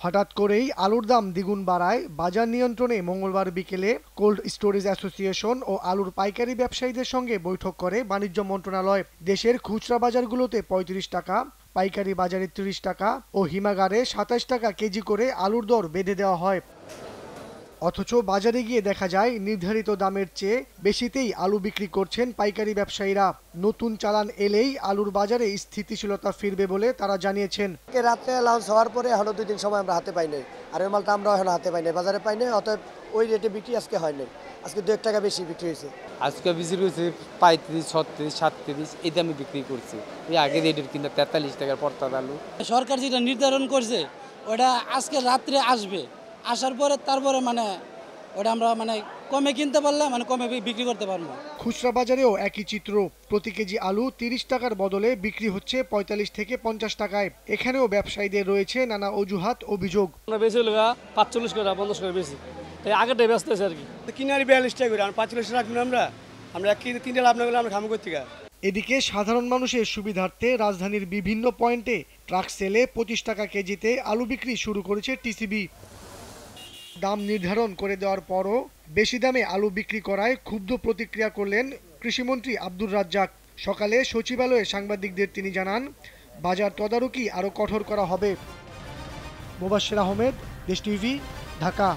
হঠাৎ করেই আলুর দাম দ্বিগুণ বাড়ায় বাজার নিয়ন্ত্রণে মঙ্গলবার বিকেলে কোল্ড স্টোরেজ অ্যাসোসিয়েশন ও আলুর পাইকারি ব্যবসায়ীদের সঙ্গে বৈঠক করে বাণিজ্য মন্ত্রণালয়। দেশের খুচরা বাজারগুলোতে ৩৫ টাকা, পাইকারি বাজারে ৩০ টাকা ও হিমাগারে ২৭ টাকা কেজি করে আলুর দর বেঁধে দেওয়া হয়। অথচ বাজারে গিয়ে দেখা যায় নির্ধারিত দামের চেয়ে বেশিতেই আলু বিক্রি করছেন পাইকারি ব্যবসায়ীরা। নতুন চালান এলেই আলুর বাজারে স্থিতিশীলতা ফিরবে বলে তারা জানিয়েছেন। রাত্রে লঞ্চ হওয়ার পরে এখনো 2 দিন সময় আমরা হাতে পাই নাই, আর ওই মালটা আমরা এখন হাতে পাই নাই, বাজারে পাই নাই, অতএব ওই রেটে বিক্রি আজকে হয় নাই। আজকে 2-1 টাকা বেশি বিক্রি হয়েছে। আজকে বিক্রি করছে 35, 36, 37 এই দামে বিক্রি করছি। এই আগে রেটের কিনা 43 টাকার পড়তা আলু। সরকার যেটা নির্ধারণ করছে ওটা আজকে রাত্রে আসবে, আসার পরে তারপরে ওটা আমরা কমে কিনতে পারলে কমে বিক্রি করতে পারবো। খুচরা বাজারেও একই চিত্র। প্রতি কেজি আলু 30 টাকার বদলে বিক্রি হচ্ছে 45 থেকে 50 টাকায়। এখানেও ব্যবসায়ীদের রয়েছে নানা অজুহাত, অভিযোগ। বেশি হলো 45 করে 50 করে বেশি, তাই আগেরটাই ব্যস্ত আছে আর কি। কিনারি 42 টাকা করে, 45 রাখবেন আমরা 1 কেজি 3 লাভ না করলে আমরা খামো করতে গা। এদিকে সাধারণ মানুষের সুবিধার্থে রাজধানীর বিভিন্ন পয়েন্টে ট্রাক সেলে 25 টাকা কেজিতে আলু বিক্রি শুরু করেছে টিসিবি। দাম নির্ধারণ করে দেওয়ার পরও বেশি দামে আলু বিক্রি করায় ক্ষুব্ধ প্রতিক্রিয়া করলেন কৃষিমন্ত্রী আব্দুর রাজ্জাক। সকালে সচিবালয়ে সাংবাদিকদের তিনি জানান, বাজার তদারকি আরও কঠোর করা হবে। মোবাশ্বের আহমেদ, দেশ টিভি, ঢাকা।